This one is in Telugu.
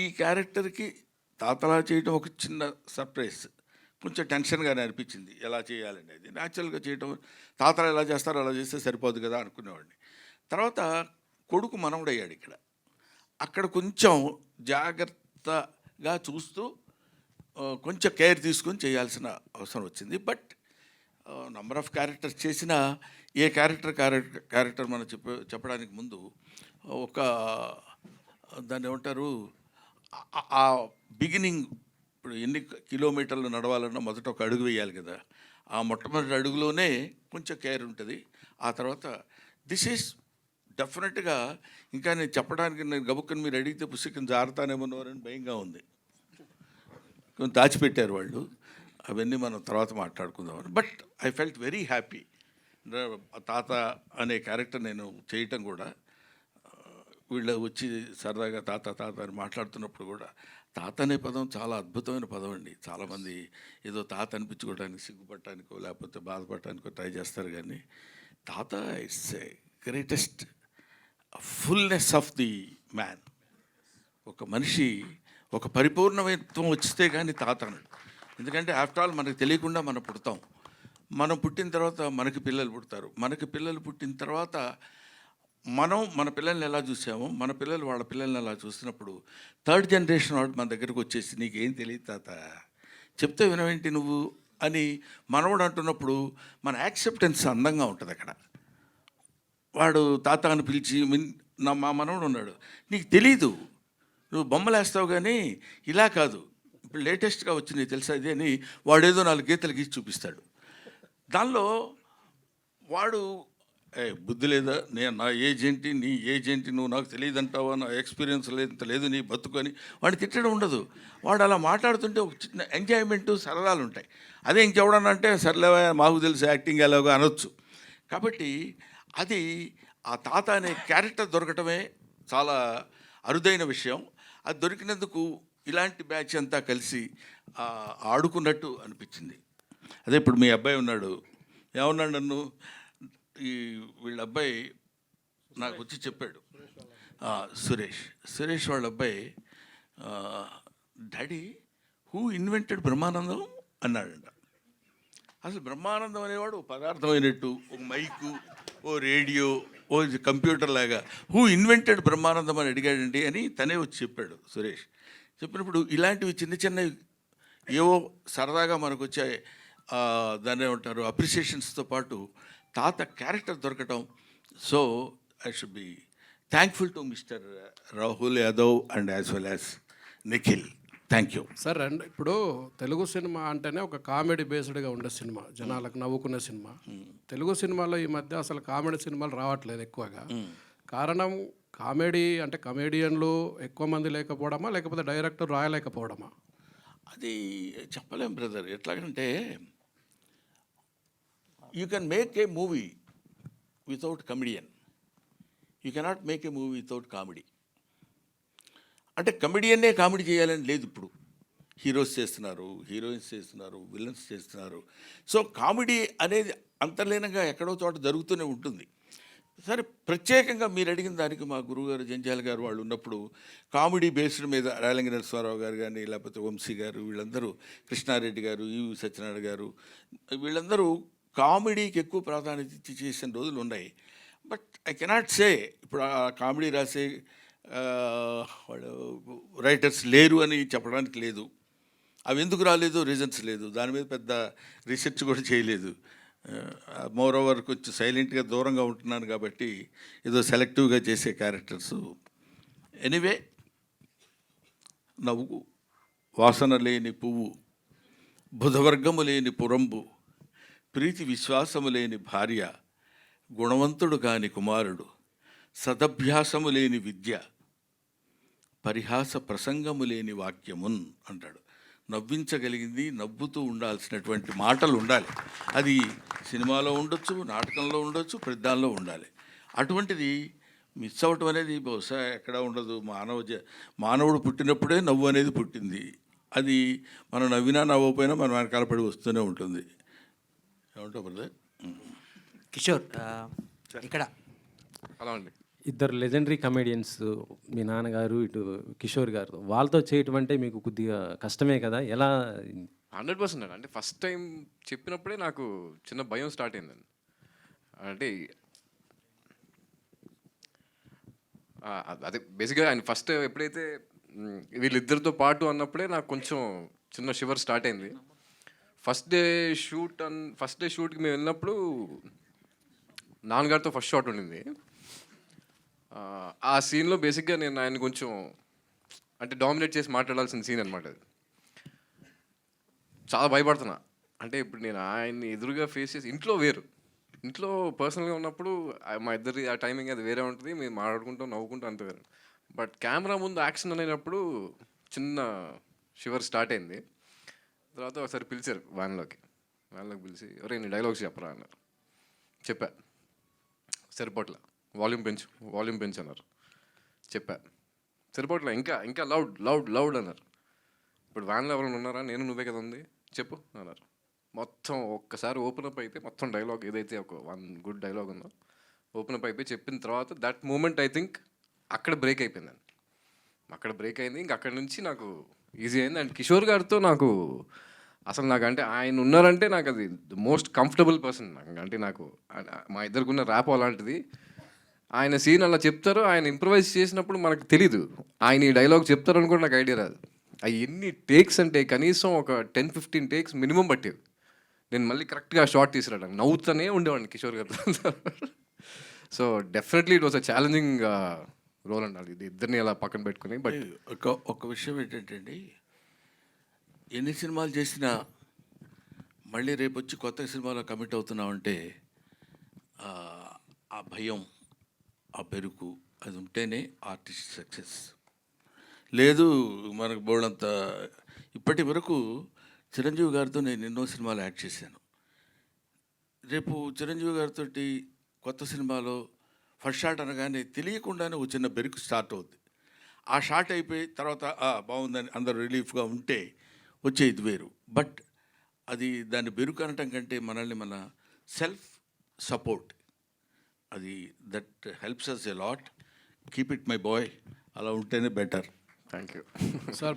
ఈ క్యారెక్టర్కి తాతలా చేయడం ఒక చిన్న సర్ప్రైజ్. కొంచెం టెన్షన్గానే అనిపించింది ఎలా చేయాలండి. అది న్యాచురల్గా చేయడం, తాతలు ఎలా చేస్తారో అలా చేస్తే సరిపోదు కదా అనుకునేవాడిని. తర్వాత కొడుకు మనవడయ్యాడు ఇక్కడ. అక్కడ కొంచెం జాగ్రత్తగా చూస్తూ కొంచెం కేర్ తీసుకొని చేయాల్సిన అవసరం వచ్చింది. బట్ నంబర్ ఆఫ్ క్యారెక్టర్స్ చేసిన ఏ క్యారెక్టర్ మనం చెప్పడానికి ముందు ఒక దాన్ని ఏమంటారు, ఆ బిగినింగ్, ఇప్పుడు ఎన్ని కిలోమీటర్లు నడవాలన్నా మొదట ఒక అడుగు వేయాలి కదా. ఆ మొట్టమొదటి అడుగులోనే కొంచెం కేర్ ఉంటుంది. ఆ తర్వాత దిస్ ఈజ్ డెఫినెట్గా, ఇంకా నేను చెప్పడానికి, నేను గబుక్కని మీరు అడిగితే పుస్తకం జారుతానేమోనని భయంగా ఉంది. కొంచెం దాచిపెట్టారు వాళ్ళు, అవన్నీ మనం తర్వాత మాట్లాడుకుందామని. But I felt very happy. తాత అనే క్యారెక్టర్ నేను చేయటం కూడా, వీళ్ళు వచ్చి సరదాగా తాత తాత అని మాట్లాడుతున్నప్పుడు కూడా, తాత అనే పదం చాలా అద్భుతమైన పదం అండి. చాలామంది ఏదో తాత అనిపించుకోవడానికి సిగ్గుపడటానికో లేకపోతే బాధపడటానికో ట్రై చేస్తారు, కానీ తాత it's a greatest fullness of the man. ఒక మనిషి ఒక పరిపూర్ణత్వం వచ్చితే కానీ తాత అన్నాడు. ఎందుకంటే ఆఫ్టర్ ఆల్ మనకు తెలియకుండా మనం పుడతాం. మనం పుట్టిన తర్వాత మనకి పిల్లలు పుడతారు. మనకి పిల్లలు పుట్టిన తర్వాత మనం మన పిల్లల్ని ఎలా చూసామో, మన పిల్లలు వాళ్ళ పిల్లల్ని ఎలా చూసినప్పుడు థర్డ్ జనరేషన్ వాడు మన దగ్గరకు వచ్చేసి నీకేం తెలియదు తాత, చెప్తే వినవేంటి నువ్వు అని మనవడు అంటున్నప్పుడు మన యాక్సెప్టెన్స్ అందంగా ఉంటుంది అక్కడ. వాడు తాత అని పిలిచి, మా మనవడు ఉన్నాడు, నీకు తెలీదు, నువ్వు బొమ్మలు వేస్తావు కానీ ఇలా కాదు, ఇప్పుడు లేటెస్ట్గా వచ్చింది తెలుసా ఇది అని వాడేదో 4 గీతలు గీసి చూపిస్తాడు. దానిలో వాడు బుద్ధి లేదా, నేను నా ఏజ్ ఏంటి, నీ ఏజ్ ఏంటి, నువ్వు నాకు తెలియదు అంటావా, నా ఎక్స్పీరియన్స్ లేదు నీ బతుకు అని వాడు తిట్టడం ఉండదు. వాడు అలా మాట్లాడుతుంటే ఒక చిన్న ఎంజాయ్మెంటు, సరదాలు ఉంటాయి. అదే ఇంకెవడన్నా అంటే సర్లేవా మాకు తెలుసు యాక్టింగ్ ఎలాగో అనొచ్చు. కాబట్టి అది ఆ తాత అనే క్యారెక్టర్ దొరకటమే చాలా అరుదైన విషయం. అది దొరికినందుకు ఇలాంటి బ్యాచ్ అంతా కలిసి ఆడుకున్నట్టు అనిపించింది. అదే ఇప్పుడు మీ అబ్బాయి ఉన్నాడు, ఏమన్నాడు నన్ను, వీళ్ళ అబ్బాయి నాకు వచ్చి చెప్పాడు, సురేష్ వాళ్ళ అబ్బాయి, డాడీ హూ ఇన్వెంటెడ్ బ్రహ్మానందం అన్నాడంట. అసలు బ్రహ్మానందం అనేవాడు ఒక పదార్థం అయినట్టు, ఒక మైకు, ఓ రేడియో, ఓ కంప్యూటర్ లాగా హూ ఇన్వెంటెడ్ బ్రహ్మానందం అని అడిగాడండి అని తనే వచ్చి చెప్పాడు సురేష్. చెప్పినప్పుడు ఇలాంటివి చిన్న చిన్నవి ఏవో సరదాగా మనకు వచ్చే దాన్ని ఏమంటారు అప్రిసియేషన్స్తో పాటు తాత క్యారెక్టర్ దొరకటం. So I should be thankful to mister Rahul Yadav and as well as Nikhil. Thank you sir. And ఇప్పుడు తెలుగు సినిమా అంటేనే ఒక కామెడీ బేస్డ్గా ఉండే సినిమా, జనాలకు నవ్వుకునే సినిమా. తెలుగు సినిమాలో ఈ మధ్య అసలు కామెడీ సినిమాలు రావట్లేదు ఎక్కువగా. కారణం కామెడీ అంటే కమేడియన్లు ఎక్కువ మంది లేకపోవడమా, లేకపోతే డైరెక్టర్ రాయలేకపోవడమా? అది చెప్పలేం బ్రదర్. ఎట్లాగంటే you can make a movie without comedian, you cannot make a movie without comedy. అంటే కమెడియన్నే కామెడీ చేయాలని లేదు. ఇప్పుడు హీరోస్ చేస్తున్నారు, హీరోయిన్స్ చేస్తున్నారు, విలన్స్ చేస్తున్నారు. సో కామెడీ అనేది అంతర్లీనంగా ఎక్కడో చోట జరుగుతూనే ఉంటుంది. సరే, ప్రత్యేకంగా మీరు అడిగిన దానికి మా గురువుగారు జంజాల గారు వాళ్ళు ఉన్నప్పుడు కామెడీ బేస్డ్ మీద రాయలంగి నరసింహారావు గారు కానీ, లేకపోతే వంశీ గారు, వీళ్ళందరూ, కృష్ణారెడ్డి గారు, ఈవి సత్యనారాయణ గారు, వీళ్ళందరూ కామెడీకి ఎక్కువ ప్రాధాన్యత ఇచ్చి చేసిన రోజులు ఉన్నాయి. బట్ ఐ కెనాట్ సే ఇప్పుడు ఆ కామెడీ రాసే వాళ్ళు రైటర్స్ లేరు అని చెప్పడానికి లేదు. అవి ఎందుకు రాలేదు, రీజన్స్ లేదు. దాని మీద పెద్ద రీసెర్చ్ కూడా చేయలేదు. మోర్ ఓవర్ కొంచెం సైలెంట్గా దూరంగా ఉంటున్నాను కాబట్టి ఏదో సెలెక్టివ్గా చేసే క్యారెక్టర్స్. ఎనీవే, నవ్వు వాసన లేని పువ్వు, బుధవర్గము లేని పురంబు, ప్రీతి విశ్వాసము లేని భార్య, గుణవంతుడు కాని కుమారుడు, సదభ్యాసము లేని విద్య, పరిహాస ప్రసంగము లేని వాక్యమున్ అంటాడు. నవ్వించగలిగింది, నవ్వుతూ ఉండాల్సినటువంటి మాటలు ఉండాలి. అది సినిమాలో ఉండొచ్చు, నాటకంలో ఉండొచ్చు, ప్రతిదానిలో ఉండాలి. అటువంటిది మిస్ అవ్వటం అనేది బహుశా ఎక్కడా ఉండదు. మానవుడు పుట్టినప్పుడే నవ్వు అనేది పుట్టింది. అది మనం నవ్వినా నవ్వకపోయినా మనం వెనకాల పడి వస్తూనే ఉంటుంది. ఏమంటావు బ్రదర్? కిషోర్, ఇక్కడ హలో అండి. ఇద్దరు లెజెండరీ కమెడియన్స్, మీ నాన్నగారు, ఇటు కిషోర్ గారు, వాళ్ళతో చేయటం అంటే మీకు కొద్దిగా కష్టమే కదా? ఎలా? 100% అండి. అంటే ఫస్ట్ టైం చెప్పినప్పుడే నాకు చిన్న భయం స్టార్ట్ అయిందండి. అంటే అదే బేసిక్గా ఆయన ఫస్ట్ ఎప్పుడైతే వీళ్ళిద్దరితో పాటు అన్నప్పుడే నాకు కొంచెం చిన్న షివర్ స్టార్ట్ అయింది. ఫస్ట్ డే షూట్కి మేము వెళ్ళినప్పుడు నాన్నగారితో ఫస్ట్ షాట్ ఉండింది. ఆ సీన్లో బేసిక్గా నేను ఆయన కొంచెం అంటే డామినేట్ చేసి మాట్లాడాల్సిన సీన్ అనమాట అది. చాలా భయపడుతున్నా. అంటే ఇప్పుడు నేను ఆయన్ని ఎదురుగా ఫేస్ చేసి ఇంట్లో పర్సనల్గా ఉన్నప్పుడు మా ఇద్దరి ఆ టైమింగ్ అది వేరే ఉంటుంది. మేము మాట్లాడుకుంటాం, నవ్వుకుంటాం, అంత వేరే. బట్ కెమెరా ముందు యాక్షన్ అనేటప్పుడు చిన్న షివర్ స్టార్ట్ అయింది. తర్వాత ఒకసారి పిలిచారు వ్యాన్లోకి పిలిచి, ఒరే నీ డైలాగ్స్ చెప్పరా అన్నారు. చెప్పా, సరిపోట్ల, వాల్యూమ్ పెంచు అన్నారు. చెప్పా, సరిపోట్ల, ఇంకా లౌడ్ అన్నారు. ఇప్పుడు వ్యాన్లో ఎవరైనా ఉన్నారా? నేను నువ్వే కదా ఉంది, చెప్పు అన్నారు. మొత్తం ఒక్కసారి ఓపెన్ అప్ అయితే మొత్తం డైలాగ్ ఏదైతే ఒక వన్ గుడ్ డైలాగ్ ఉందో ఓపెన్ అప్ అయిపోయి చెప్పిన తర్వాత దట్ మూమెంట్ ఐ థింక్ అక్కడ బ్రేక్ అయిపోయిందండి. ఇంక అక్కడి నుంచి నాకు ఈజీ అయింది. అండ్ కిషోర్ గారితో నాకు అసలు అంటే ఆయన ఉన్నారంటే నాకు అది ద మోస్ట్ కంఫర్టబుల్ పర్సన్. అంటే నాకు మా ఇద్దరికున్న ర్యాప్ అలాంటిది. ఆయన సీన్ అలా చెప్తారు, ఆయన ఇంప్రవైజ్ చేసినప్పుడు మనకు తెలీదు ఆయన ఈ డైలాగ్ చెప్తారని కూడా నాకు ఐడియా రాదు. అవి ఎన్ని టేక్స్ అంటే కనీసం ఒక 10-15 టేక్స్ మినిమం పట్టేవి. నేను మళ్ళీ కరెక్ట్గా షార్ట్ తీసుకురావడానికి నవ్వుతూనే ఉండేవాడిని కిషోర్ గారితో. So definitely it was a challenging role అండి. ఇది ఇద్దరిని అలా పక్కన పెట్టుకుని. బట్ ఒక విషయం ఏంటంటే అండి, ఎన్ని సినిమాలు చేసినా మళ్ళీ రేపు వచ్చి కొత్త సినిమాలో కమిట్ అవుతున్నామంటే ఆ భయం, ఆ బెరుకు అది ఉంటేనే ఆర్టిస్ట్ సక్సెస్. లేదు మనకు బోళ్ళంత. ఇప్పటి వరకు చిరంజీవి గారితో నేను ఎన్నో సినిమాలు యాక్ట్ చేశాను. రేపు చిరంజీవి గారితో కొత్త సినిమాలో ఫస్ట్ షాట్ అనగానే తెలియకుండానే ఒక చిన్న బెరుకు స్టార్ట్ అవుద్ది. ఆ షాట్ అయిపోయి తర్వాత బాగుందని అందరూ రిలీఫ్గా ఉంటే వచ్చే ఇది వేరు. బట్ అది దాన్ని బెరుకు అనటం కంటే మనల్ని మన సెల్ఫ్ సపోర్ట్, అది that helps us a lot. Keep it my boy. అలా ఉంటేనే బెటర్. Thank you sir